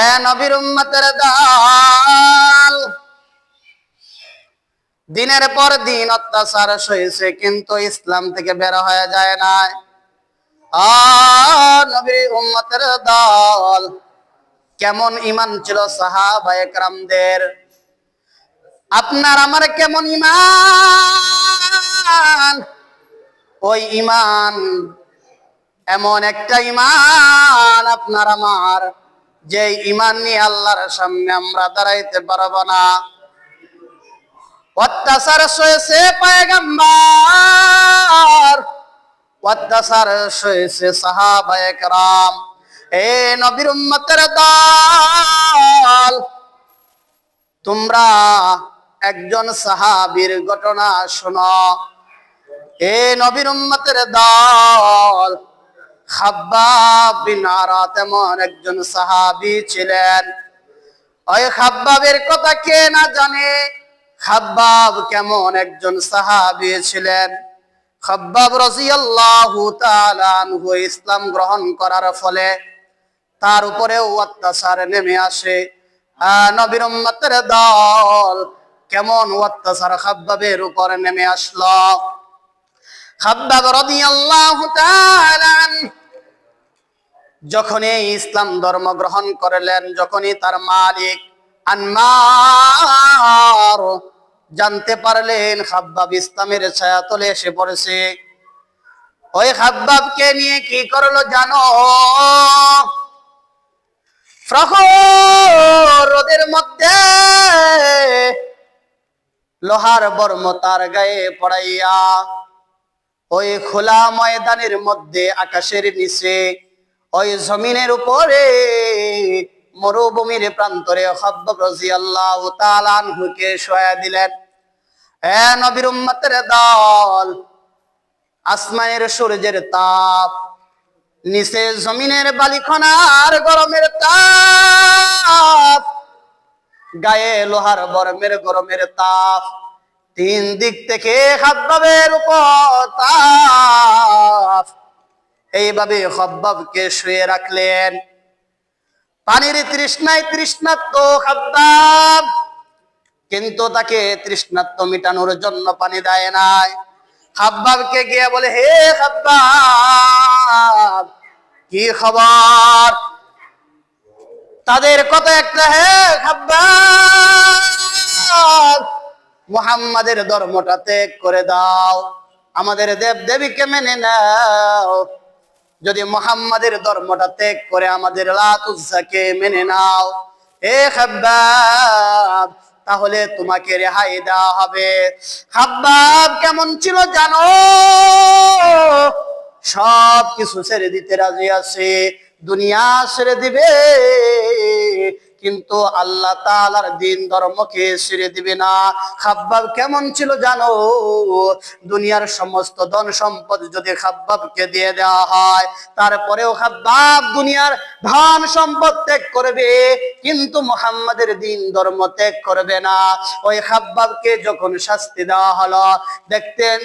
এ নবীর উম্মতের দল, দিনের পর দিন অত্যাচার সইছে কিন্তু ইসলাম থেকে বের হয়ে যায় না। নবীর উম্মতের দল, কেমন ঈমান ছিল সাহাবায়ে কেরামদের, আপনার আমার কেমন ঈমান? ওই ঈমান এমন একটা ঈমান আপনার আমার, যে ঈমান নিয়ে আল্লাহর সামনে আমরা দাঁড়াইতে পারবো না। অত্যাচার সয়েছে পয়গম্বর, অত্যাচার সয়েছে সাহাবায়ে কেরাম। এ নবীর উম্মতের দল, তোমরা একজন সাহাবীর ঘটনা শোনো। এ নবীর উম্মতের দল, খাব্বাব বিন আরাত এমন একজন সাহাবী ছিলেন। ওই খাব্বাবের কথা কে না জানে? খাব্বাব কেমন একজন সাহাবী ছিলেন। খাব্বাব রাদিয়াল্লাহু তাআলা আনহু ইসলাম গ্রহণ করার ফলে তার উপরেও অত্যাচার নেমে আসে। নবীর উম্মতের দল, কেমন অত্যাচার খাব্বাবের উপরে নেমে আসলো। খাব্বাব রাদিয়াল্লাহু তাআলা যখনই ইসলাম ধর্ম গ্রহণ করলেন, যখনই তার মালিক আনমার জানতে পারলেন খাব্বাব ইসলামের ছায়াতলে এসে পড়েছে, ওই খাব্বাবকে নিয়ে কি করলো জানো? প্রখর রোদের মধ্যে লোহার বর্ম তার গায়ে পড়াইয়া ওই খোলা ময়দানের মধ্যে আকাশের নিচে ওই জমিনের উপরে মরুভূমির প্রান্তরে খাব্বাব রাদিয়াল্লাহু তাআলা আনহুকে শোয়া দিলেন। এ নবীর উম্মতের দল, আসমানের সূর্যের তাপ, নিচে জমিনের বালিকণার গরমের তাপ, গায়ে লোহার বর্মের গরমের তাপ, তিন দিক থেকে খাব্বাবের উপর তাপ। এইভাবে খাব্বাবকে শুয়ে রাখলেন। পানির তৃষ্ণায় তৃষ্ণার্ত খাব্বাব, কিন্তু তাকে তৃষ্ণার্ত মিটানোর জন্য পানি দেয় নাই। খাব্বাবকে গিয়ে বলে, হে খাব্বাব, কি খবর? তাদের কথা একটা, হে খাব্বাব, মুহাম্মাদের ধর্মটা ত্যাগ করে দাও, আমাদের দেব দেবীকে মেনে নাও। যদি মুহাম্মাদের ধর্মটা ত্যাগ করে আমাদের লাত উজ্জাকে মেনে নাও, হে খাব্বাব, তাহলে তোমাকে রেহাই দেওয়া হবে। খাব্বাব কেমন ছিল জানো? সব কিছু ছেড়ে দিতে রাজি আছে, দুনিয়া ছেড়ে দিবে, কিন্তু আল্লাহ তাআলার দ্বীন ধর্মকে ছেড়ে দিবে না। খাব্বাব কেমন ছিল জানো? দুনিয়ার সমস্ত ধন সম্পদ যদি খাব্বাবকে দিয়ে দেওয়া হয়, তারপরেও খাব্বাব দুনিয়ার ধন সম্পদ ত্যাগ করবে, কিন্তু মুহাম্মাদের দ্বীন ধর্ম ত্যাগ করবে না। ওই খাব্বাবকে যখন শাস্তি দেওয়া হলো,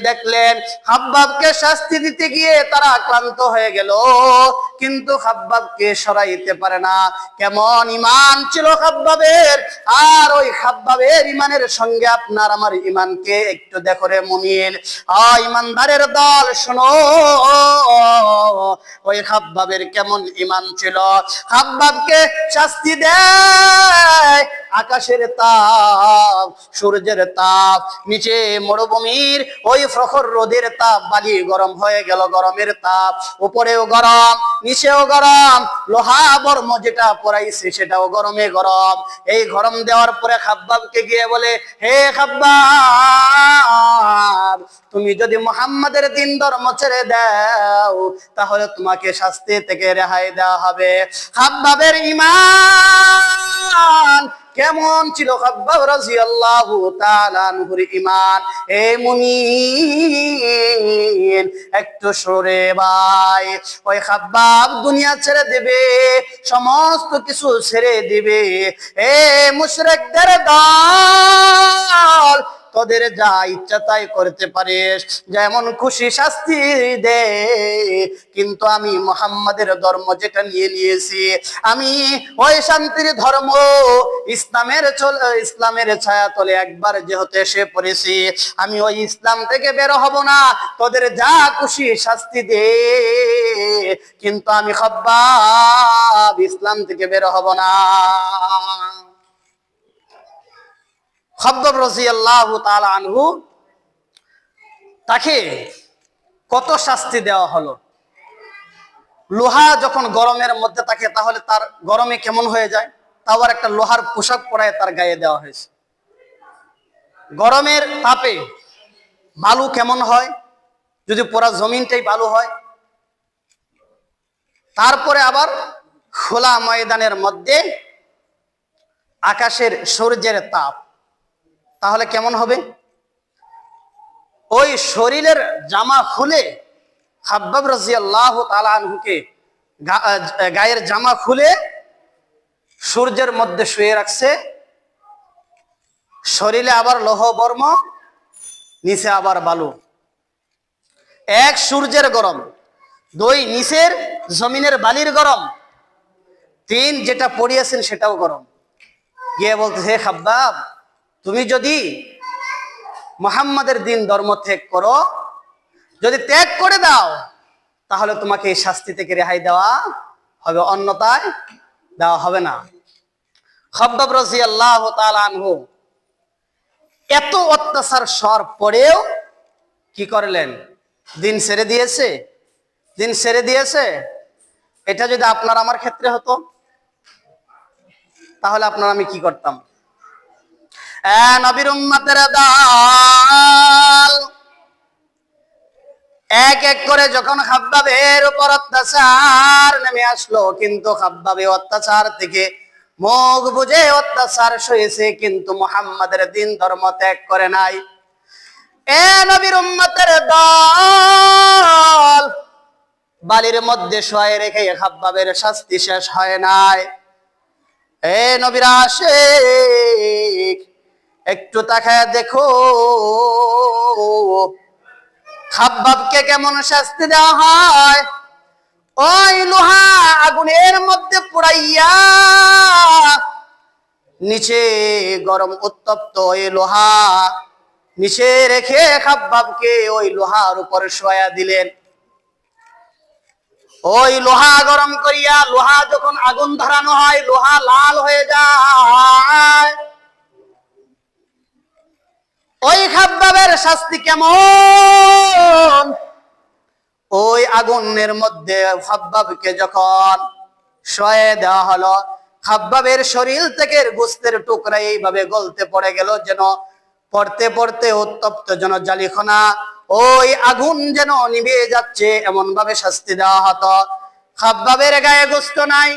দেখলেন খাব্বাবকে শাস্তি দিতে গিয়ে তারা ক্লান্ত হয়ে গেল, কিন্তু খাব্বাবকে সরাইতে পারে না। কেমন ঈমান ছিল খাব্বাবের! আর ওই খাব্বাবের ঈমানের সঙ্গে আপনার আমার ঈমানকে একটু দেখো রে মুমিন। ঈমানদারের দল, শোনো, ওই খাব্বাবের কেমন ঈমান ছিল। খাব্বাবকে শাস্তি দেয় আকাশের তাপ, সূর্যের তাপ, নিচে মরুভূমির ওই প্রখর রোদের তাপ, বালি গরম হয়ে গেল, গরমের তাপ, উপরেও গরম, নিচেও গরম, লোহা বর্ম যেটা পরাইছে সেটাও গরমে গরম। এই গরম দেওয়ার পরে খাব্বাবকে গিয়ে বলে, হে খাব্বাব, তুমি যদি মুহাম্মাদের দ্বীন ধর্ম ছেড়ে দাও, তাহলে তোমাকে শাস্তি থেকে রেহাই দেওয়া হবে। খাব্বাবের ঈমান কেমন ছিল? খাব্বাব রাদিয়াল্লাহু তাআলা আনহুর ঈমান, এ মুমিন একটু সরে ভাই। ওই খাব্বাব দুনিয়া ছেড়ে দিবে, সমস্ত কিছু ছেড়ে দিবে। এ মুশরিকদের দল, তোদের যা ইচ্ছা তাই করতে পারিস, যেমন খুশি শাস্তি দে, কিন্তু আমি মুহাম্মাদের ধর্ম যেটা নিয়ে নিয়েছি, আমি ওই শান্তির ধর্ম ইসলামের ছায়া তলে একবার যেহেতু এসে পড়েছি, আমি ওই ইসলাম থেকে বের হব না। তোদের যা খুশি শাস্তি দে, কিন্তু আমি খাব্বাব ইসলাম থেকে বের হব না। খাব্বাব রাদিয়াল্লাহু তাআলা আনহু, তাকে কত শাস্তি দেওয়া হলো। লোহা যখন গরমের মধ্যে থাকে তাহলে তার গরমে কেমন হয়ে যায়, তাও আর একটা লোহার পোশাক পরায় তার গায়ে দেওয়া হয়েছে। গরমের তাপে বালু কেমন হয়, যদি পুরা জমিনটাই বালু হয়, তারপরে আবার খোলা ময়দানের মধ্যে আকাশের সূর্যের তাপ, তাহলে কেমন হবে? ওই শরীরের জামা খুলে খাব্বাব রাদিয়াল্লাহু তাআলা আনহুকে গায়ের জামা খুলে সূর্যের মধ্যে শুয়ে রাখছে, শরীরে আবার লৌহ বর্ম, নিচে আবার বালু। এক সূর্যের গরম, দুই নিচের জমিনের বালির গরম, তিন যেটা পড়িয়েছেন সেটাও গরম। গিয়ে বলতে, হে খাব্বাব, তুমি যদি মুহাম্মাদের দিন ধর্ম ত্যাগ করো, যদি ত্যাগ করে দাও, তাহলে তোমাকে এই শাস্তি থেকে রেহাই দেওয়া হবে, অন্যথায় দেওয়া হবে না। খাব্বাব রাদিয়াল্লাহু তাআলা আনহু এত অত্যাচার সর পরেও কি করলেন? দিন ছেড়ে দিয়েছে, দিন ছেড়ে দিয়েছে। এটা যদি আপনার আমার ক্ষেত্রে হতো, তাহলে আপনার আমি কি করতাম? নবীর উম্মতের দল এক এক করে যখন খাব্বাবের উপর অত্যাচার নেমে আসলো, কিন্তু খাব্বাবে অত্যাচার থেকে মুখ বুঝে অত্যাচার সয়েছে, কিন্তু মুহাম্মাদের দিন ধর্ম ত্যাগ করে নাই। এ নবীর উম্মতের দল, বালির মধ্যে শোয়ে রেখে খাব্বাবের শাস্তি শেষ হয় নাই। এ নবীর আশিক, একটু তাকায় দেখো খাব্বাবকে কেমন শাস্তি দেওয়া হয়। ওই লোহা আগুনের মধ্যে পুড়াইয়া নিচে গরম উত্তপ্ত ওই লোহা নিচে রেখে খাব্বাবকে ওই লোহার উপর শোয়া দিলেন। ওই লোহা গরম করিয়া, লোহা যখন আগুন ধরানো হয় লোহা লাল হয়ে যায়। ওই খাব্বাবের শাস্তি কেমন? ওই আগুনের মধ্যে খাব্বাবকে যখন শোয়ে দেওয়া হলো, খাব্বাবের শরীর থেকে গোস্তের টুকরা এইভাবে গলতে পড়ে গেল, যেন পড়তে পড়তে উত্তপ্ত যেন জালিখনা, ওই আগুন যেন নিভে যাচ্ছে, এমন ভাবে শাস্তি দেওয়া হতো। খাব্বাবের গায়ে গোস্ত নাই,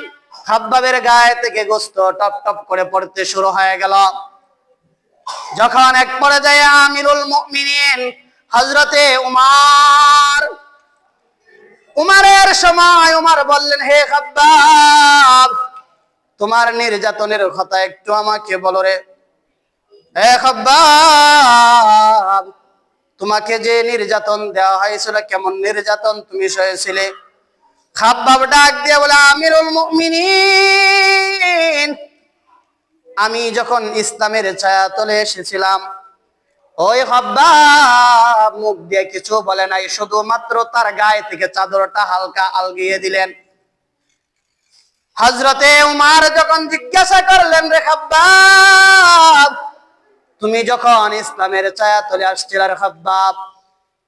খাব্বাবের গায়ে থেকে গোস্ত টপ টপ করে পড়তে শুরু হয়ে গেল। যখন এক পর্যায়ে আমিরুল মুমিনিন হযরতে উমারের সময় উমার বললেন, হে খাব্বাব, তোমার নির্যাতনের কথা একটু আমাকে বলো রে। হে খাব্বাব, তোমাকে যে নির্যাতন দেওয়া হয়েছিল, কেমন নির্যাতন তুমি সয়েছিলে? খাব্বাব ডাক দিয়ে বলে, আমিরুল মুমিনিন, আমি যখন ইসলামের ছায়াতলে এসেছিলাম, ওই খাব্বাব মুখ দিয়ে কিছু বলে নাই, শুধুমাত্র তার গায়ে থেকে চাদরটা হালকা আলগিয়ে দিলেন। হযরতে উমার যখন জিজ্ঞাসা করলেন, রে খাব্বাব, তুমি যখন ইসলামের ছায়াতলে আসছিলে, রে খাব্বাব,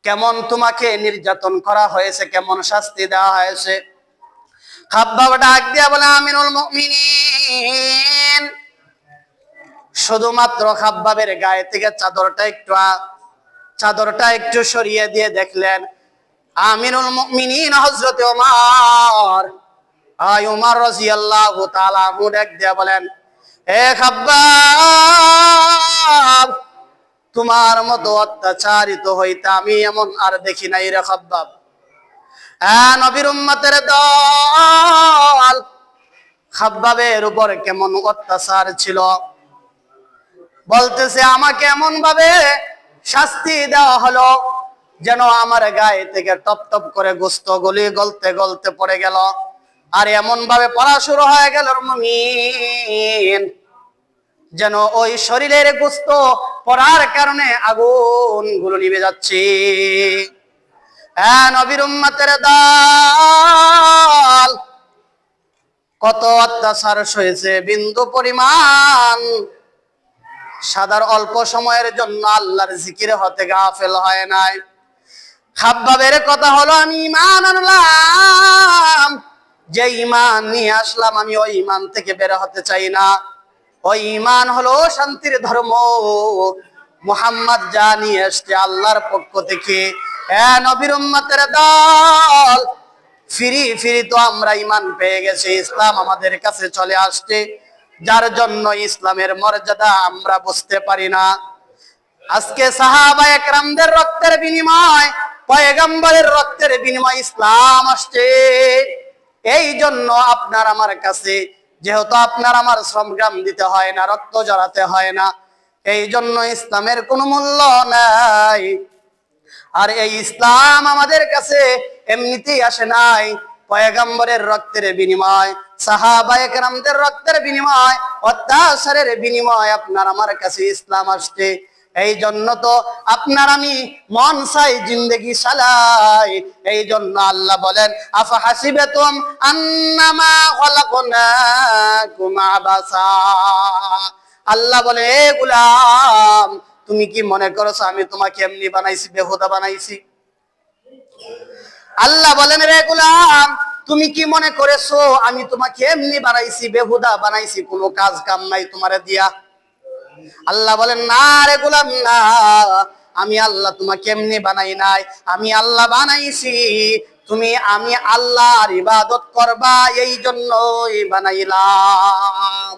কেমন তোমাকে নির্যাতন করা হয়েছে, কেমন শাস্তি দেওয়া হয়েছে? খাব্বাব ডাক দিয়া বলে, আমিরুল মুমিনিন, শুধুমাত্র খাব্বাবের গায়ে থেকে চাদরটা একটু সরিয়ে দিয়ে দেখলেন আমিরুল মুমিনিন হযরতে উমর রাদিয়াল্লাহু তাআলা আনহু ডাক দিয়া বলেন, হে খাব্বাব, তোমার মতো অত্যাচারিত হইতে আমি এমন আর দেখি নাই রে খাব্বাব। নবীর উম্মতের দল, খাব্বাবের উপর কেমন অত্যাচার ছিল। বলতেছে আমাকে এমন ভাবে শাস্তি দেওয়া হলো যেন আমার গায়ে থেকে টপ টপ করে গোস্ত গলি গলতে গলতে পড়ে গেল। আর এমন ভাবে পড়া শুরু হয়ে গেল মুমিন, যেন ওই শরীরের গোস্ত পড়ার কারণে আগুন গুলো নিভে যাচ্ছে। হ্যাঁ নবীর উম্মতের দল, কত অত্যাচার সয়েছে বিন্দু পরিমাণ। সাদার অল্প সময়ের জন্য আল্লাহর জিকিরে হতে গাফেল হয় নাই। খাব্বাবের কথা হলো আমি ঈমান আনলাম, যে ঈমান নিয়ে আসলাম আমি ওই ঈমান থেকে বের হতে চাই না। ওই ঈমান হলো শান্তির ধর্ম, মুহাম্মদ যা নিয়ে আসছে আল্লাহর পক্ষ থেকে। হ্যাঁ নবীর উম্মতের দল, ফিরি ফিরি তো আমরা ঈমান পেয়ে গেছি, ইসলাম আমাদের কাছে চলে আসছে, যার জন্য ইসলামের মর্যাদা আমরা বুঝতে পারি না। আজকে সাহাবায়ে কেরামদের রক্তের বিনিময়, পয়গম্বরের রক্তের বিনিময় ইসলাম আসছে। এই জন্য আপনার আমার কাছে, যেহেতু আপনার আমার শ্রমগ্রাম দিতে হয় না, রক্ত জড়াতে হয় না, এই জন্য ইসলামের কোনো মূল্য নাই। আর এই ইসলাম আমাদের কাছে এমনিতেই আসে নাই, পয়গম্বরের রক্তের বিনিময়, সাহাবায়ে কেরামদের রক্তের বিনিময়, অত্যাচারের বিনিময় আপনার আমার কাছে ইসলাম আসছে। এই জন্য তো আপনার আমি মন চাই জিন্দেগি চালাই। এই জন্য আল্লাহ বলেন আফা হাসিবাতুম আন্নামা খালাকনাকুম আবাসা। আল্লাহ বলে এ গোলাম, তুমি কি মনে করছো আমি তোমাকে এমনি বানাইছি, বেহুদা বানাইছি? আল্লাহ বলেন রে গোলাম, তুমি কি মনে করেছো আমি তোমাকে এমনি বানাইছি, বেহুদা বানাইছি, কোনো কাজ কাম নাই তোমারে দিয়া? আল্লাহ বলেন না রে গোলাম না, আমি আল্লাহ তোমাকে এমনি বানাই নাই, আমি আল্লাহ বানাইছি তুমি আমি আল্লাহর ইবাদত করবা, এই জন্যই বানাইলাম।